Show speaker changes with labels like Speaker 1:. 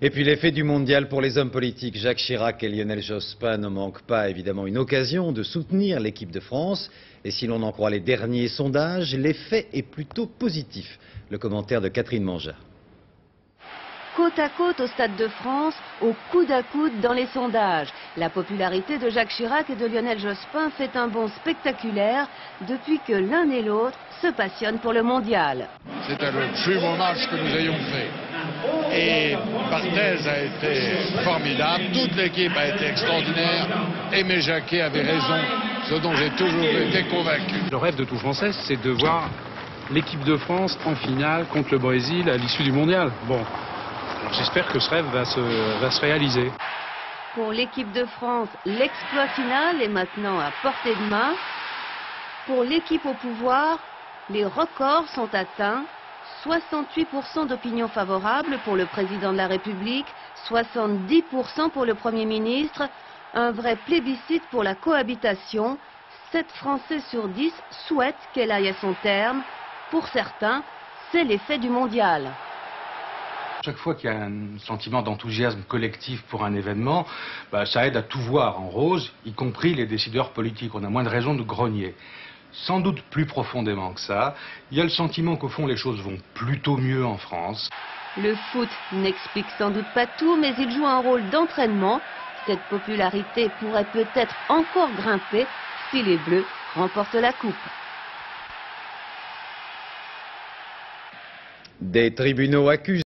Speaker 1: Et puis l'effet du mondial pour les hommes politiques. Jacques Chirac et Lionel Jospin ne manquent pas évidemment une occasion de soutenir l'équipe de France. Et si l'on en croit les derniers sondages, l'effet est plutôt positif. Le commentaire de Catherine Mangin.
Speaker 2: Côte à côte au Stade de France, au coude à coude dans les sondages. La popularité de Jacques Chirac et de Lionel Jospin fait un bond spectaculaire depuis que l'un et l'autre se passionnent pour le mondial.
Speaker 3: C'était le plus beau match que nous ayons fait. Et Barthez a été formidable, toute l'équipe a été extraordinaire. Aimé Jacquet avait raison, ce dont j'ai toujours été convaincu.
Speaker 4: Le rêve de tout Français, c'est de voir l'équipe de France en finale contre le Brésil à l'issue du mondial. Bon, alors j'espère que ce rêve va se réaliser.
Speaker 2: Pour l'équipe de France, l'exploit final est maintenant à portée de main. Pour l'équipe au pouvoir, les records sont atteints. 68% d'opinion favorable pour le président de la République, 70% pour le Premier ministre, un vrai plébiscite pour la cohabitation. 7 Français sur 10 souhaitent qu'elle aille à son terme. Pour certains, c'est l'effet du mondial.
Speaker 4: Chaque fois qu'il y a un sentiment d'enthousiasme collectif pour un événement, ça aide à tout voir en rose, y compris les décideurs politiques. On a moins de raisons de grogner. Sans doute plus profondément que ça, il y a le sentiment qu'au fond les choses vont plutôt mieux en France.
Speaker 2: Le foot n'explique sans doute pas tout, mais il joue un rôle d'entraînement. Cette popularité pourrait peut-être encore grimper si les Bleus remportent la coupe.
Speaker 1: Des tribunaux accusent